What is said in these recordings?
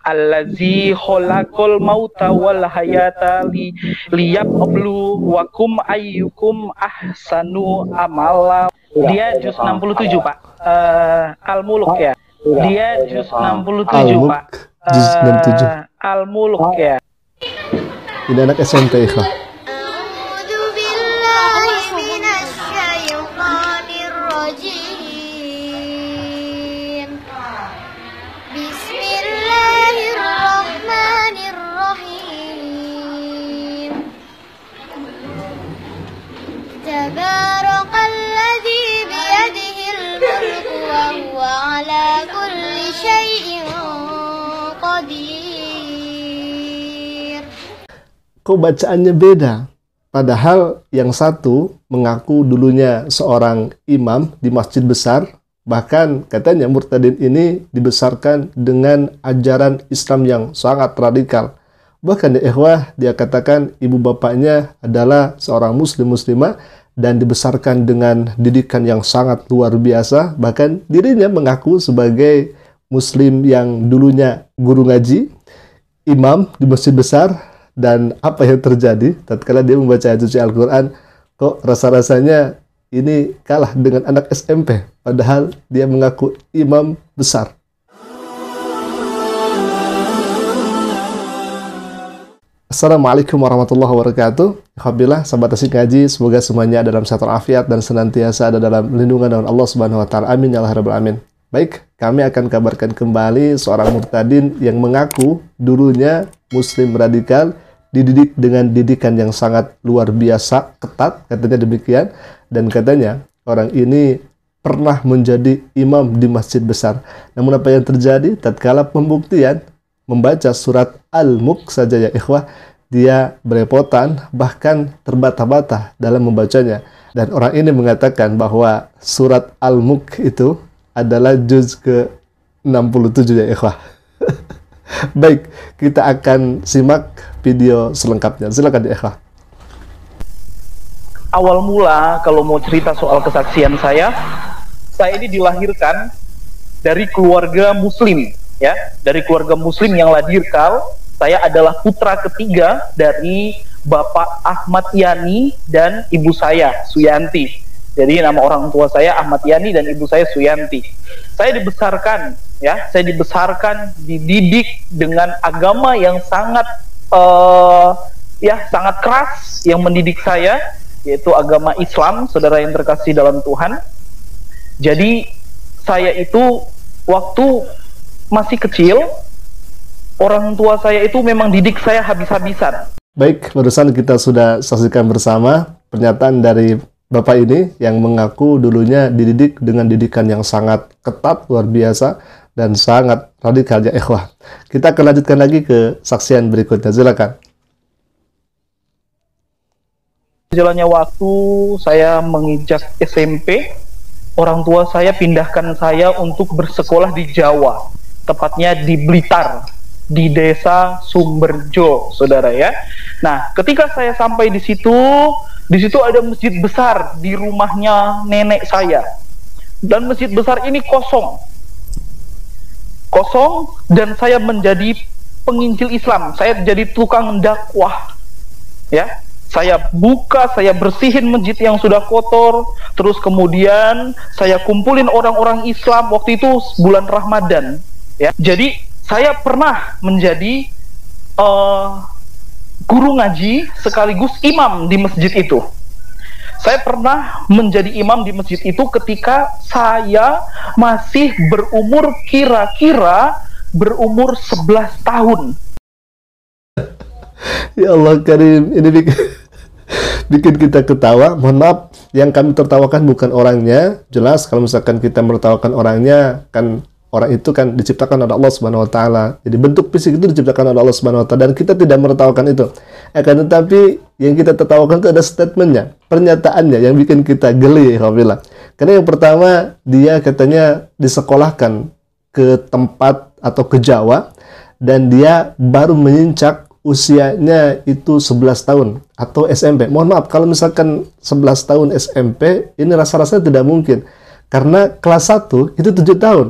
Allazi khalaqal mauta wal hayata liyablu wakum ayyukum ahsanu amala. Dia juz 67, Pak. Al-Mulk ya. Dia juz 67, Pak. Juz 67. Al-Mulk ya. Ini anak SMP, ikhwah. Tabarakalladzi biyadihil mulku wa huwa ala kulli syai'in qadir. Kok bacaannya beda? Padahal yang satu mengaku dulunya seorang imam di masjid besar, bahkan katanya Murtadin ini dibesarkan dengan ajaran Islam yang sangat radikal. Bahkan ya ikhwah, dia katakan ibu bapaknya adalah seorang muslimah dan dibesarkan dengan didikan yang sangat luar biasa. Bahkan dirinya mengaku sebagai muslim yang dulunya guru ngaji, imam di masjid besar. Dan apa yang terjadi tatkala dia membaca ayat suci Al-Quran, kok rasa-rasanya ini kalah dengan anak SMP, padahal dia mengaku imam besar. Assalamualaikum warahmatullahi wabarakatuh. Alhamdulillah, sahabat asik ngaji, semoga semuanya dalam sehat walafiat dan senantiasa ada dalam lindungan Allah Subhanahu wa taala. Amin ya rabbal alamin. Baik, kami akan kabarkan kembali seorang murtadin yang mengaku dulunya muslim radikal, dididik dengan didikan yang sangat luar biasa, ketat, katanya demikian, dan katanya orang ini pernah menjadi imam di masjid besar. Namun apa yang terjadi tatkala pembuktian membaca surat Al-Mulk saja ya ikhwah, dia berepotan, bahkan terbata-bata dalam membacanya. Dan orang ini mengatakan bahwa surat Al-Mulk itu adalah juz ke-67 ya ikhwah. Baik, kita akan simak video selengkapnya. Silakan ya ikhwah. Awal mula kalau mau cerita soal kesaksian saya ini dilahirkan dari keluarga muslim. Ya, dari keluarga muslim yang radikal. Saya adalah putra ketiga dari Bapak Ahmad Yani dan ibu saya Suyanti. Jadi nama orang tua saya Ahmad Yani dan ibu saya Suyanti. Saya dibesarkan, ya, saya dibesarkan, dididik dengan agama yang sangat sangat keras yang mendidik saya, yaitu agama Islam, saudara yang terkasih dalam Tuhan. Jadi saya itu waktu masih kecil, orang tua saya itu memang didik saya habis-habisan. Baik, barusan kita sudah saksikan bersama pernyataan dari Bapak ini yang mengaku dulunya dididik dengan didikan yang sangat ketat, luar biasa, dan sangat radikal ya ikhwah. Kita akan lanjutkan lagi ke saksian berikutnya, silakan. Jalannya waktu saya menginjak SMP, orang tua saya pindahkan saya untuk bersekolah di Jawa. Tepatnya di Blitar, di desa Sumberjo, saudara ya. Nah, ketika saya sampai di situ ada masjid besar di rumahnya nenek saya. Dan masjid besar ini kosong, dan saya menjadi penginjil Islam. Saya jadi tukang dakwah, ya. Saya buka, saya bersihin masjid yang sudah kotor, terus kemudian saya kumpulin orang-orang Islam. Waktu itu bulan Ramadan. Ya, jadi saya pernah menjadi guru ngaji sekaligus imam di masjid itu. Saya pernah menjadi imam di masjid itu ketika saya masih berumur kira-kira berumur 11 tahun. Ya Allah Karim, ini bikin kita ketawa. Mohon maaf, yang kami tertawakan bukan orangnya. Jelas kalau misalkan kita menertawakan orangnya, kan orang itu kan diciptakan oleh Allah Subhanahu wa taala. Jadi bentuk fisik itu diciptakan oleh Allah Subhanahu wa taala dan kita tidak menertawakan itu. Akan tetapi yang kita tertawakan itu ada statementnya, pernyataannya yang bikin kita geli alhamdulillah. Karena yang pertama, dia katanya disekolahkan ke tempat atau ke Jawa dan dia baru menyincak usianya itu 11 tahun atau SMP. Mohon maaf kalau misalkan 11 tahun SMP ini rasa-rasanya tidak mungkin. Karena kelas 1 itu 7 tahun.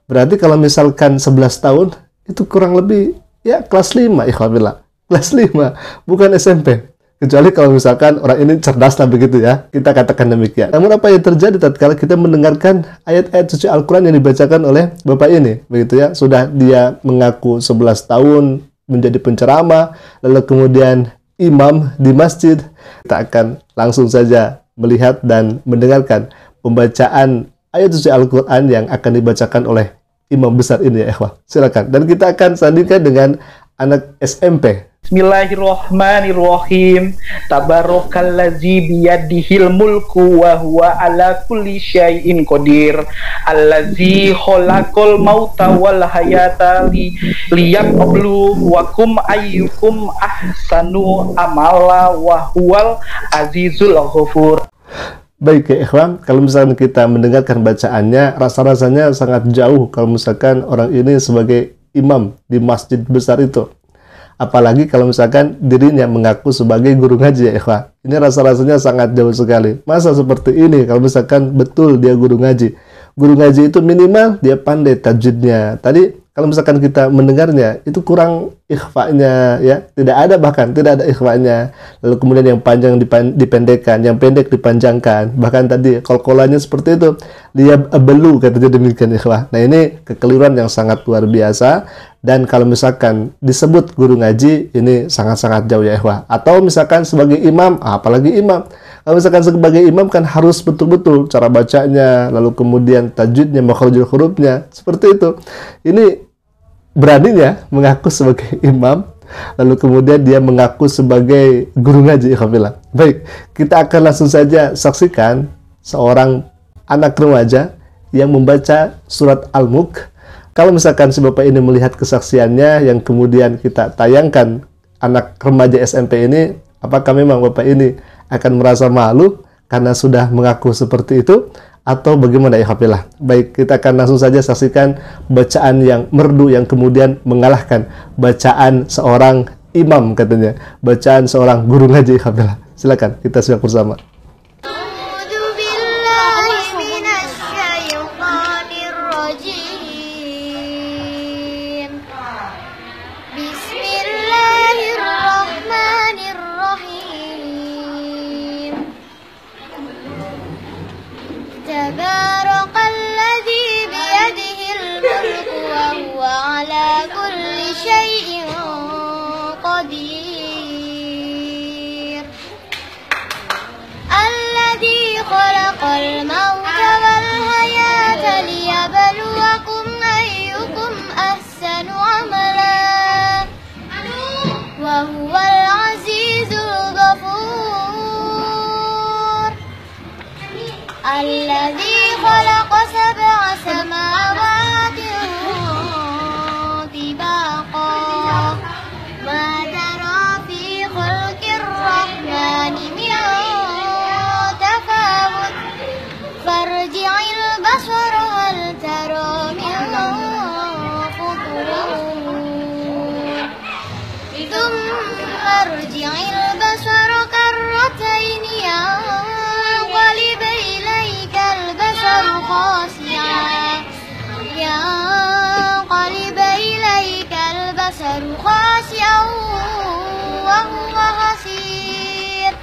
Berarti kalau misalkan 11 tahun itu kurang lebih ya kelas 5 ikhwabillah. Kelas 5, bukan SMP. Kecuali kalau misalkan orang ini cerdas lah begitu ya, kita katakan demikian. Namun apa yang terjadi tatkala kita mendengarkan ayat-ayat suci Al-Quran yang dibacakan oleh Bapak ini, begitu ya, sudah dia mengaku 11 tahun menjadi penceramah, lalu kemudian imam di masjid. Kita akan langsung saja melihat dan mendengarkan pembacaan ayat suci Al-Quran yang akan dibacakan oleh imam besar ini ya ikhwah. Silakan. Dan kita akan sandingkan dengan anak SMP. Bismillahirrahmanirrahim. Tabarakalladzi biyadihil mulku wa huwa ala kulli syai'in qadir. Allazi khalaqal mauta wal hayata liyabluwakum ayyukum ahsanu amala wa huwal azizul ghafur. Baik ya ikhwan, kalau misalkan kita mendengarkan bacaannya, rasa-rasanya sangat jauh kalau misalkan orang ini sebagai imam di masjid besar itu. Apalagi kalau misalkan dirinya mengaku sebagai guru ngaji ya ikhwah. Ini rasa-rasanya sangat jauh sekali. Masa seperti ini kalau misalkan betul dia guru ngaji. Guru ngaji itu minimal dia pandai tajwidnya. Tadi kalau misalkan kita mendengarnya itu kurang ikhfa'nya ya, tidak ada, bahkan tidak ada ikhfa'nya. Lalu kemudian yang panjang dipendekkan, yang pendek dipanjangkan. Bahkan tadi qalqalanya seperti itu. Liyablu katanya demikian ikhwah. Nah, ini kekeliruan yang sangat luar biasa. Dan kalau misalkan disebut guru ngaji, ini sangat-sangat jauh ya ikhwah. Atau misalkan sebagai imam, apalagi imam. Kalau misalkan sebagai imam kan harus betul-betul cara bacanya, lalu kemudian tajwidnya, makharijul hurufnya, seperti itu. Ini beraninya mengaku sebagai imam, lalu kemudian dia mengaku sebagai guru ngaji ikhwafillah. Baik, kita akan langsung saja saksikan seorang anak remaja yang membaca surat Al-Mulk. Kalau misalkan si bapak ini melihat kesaksiannya yang kemudian kita tayangkan anak remaja SMP ini, apakah memang bapak ini akan merasa malu karena sudah mengaku seperti itu, atau bagaimana ya ikhwafillah? Baik, kita akan langsung saja saksikan bacaan yang merdu yang kemudian mengalahkan bacaan seorang imam katanya, bacaan seorang guru ngaji ikhwafillah. Silakan kita simak bersama. Tabarakalladzi biyadihil mulku wa huwa ala kulli syai'in qadir. Alladzi khalaqal mauta wal hayata liyabluwakum ayyukum ahsanu amala wa huwal azizul ghafur. الذي خلق سبع سماوات طباقا ما ترى في خلق الرحمن من تفاوت فارجع البصر هل ترى من فطور ثم ارجع البصر كرتين ينقلب إليك البصر خاسئا وهو حسير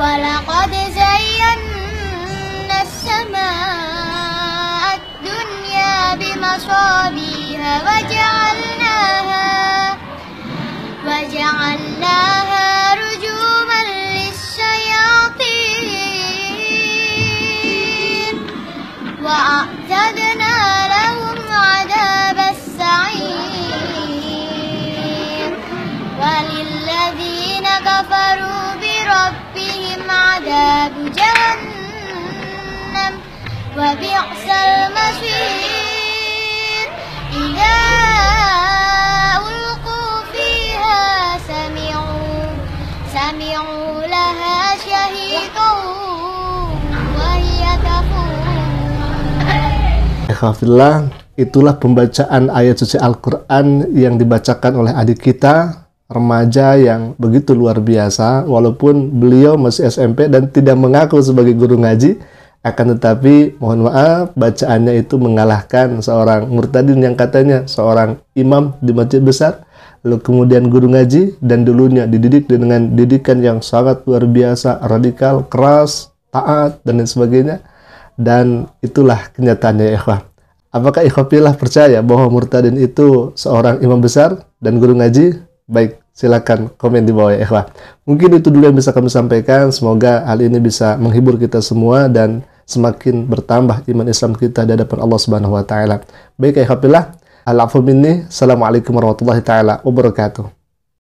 ولقد زينا السماء الدنيا بمصابيح وجعلناها رجوما للشياطين وأعتدنا لهم عذاب السعير وللذين كفروا بربهم عذاب جهنم وبئس المصير إذا ألقوا فيها سمعوا لها شهيقا وهي تفور. Ikhwafillah, itulah pembacaan ayat suci Al-Quran yang dibacakan oleh adik kita, remaja yang begitu luar biasa, walaupun beliau masih SMP dan tidak mengaku sebagai guru ngaji, Akan tetapi, mohon maaf, bacaannya itu mengalahkan seorang murtadin yang katanya seorang imam di masjid besar, lalu kemudian guru ngaji, dan dulunya dididik dengan didikan yang sangat luar biasa, radikal, keras, taat, dan lain sebagainya. Dan itulah kenyataannya, ya ikhwah. Apakah ikhwah percaya bahwa murtadin itu seorang imam besar dan guru ngaji? Baik, silakan komen di bawah, ya ikhwah. Mungkin itu dulu yang bisa kami sampaikan. Semoga hal ini bisa menghibur kita semua dan semakin bertambah iman Islam kita di hadapan Allah Subhanahu wa taala. Baik, ya ikhwah, al-'afwu minni. Assalamualaikum warahmatullahi taala wabarakatuh.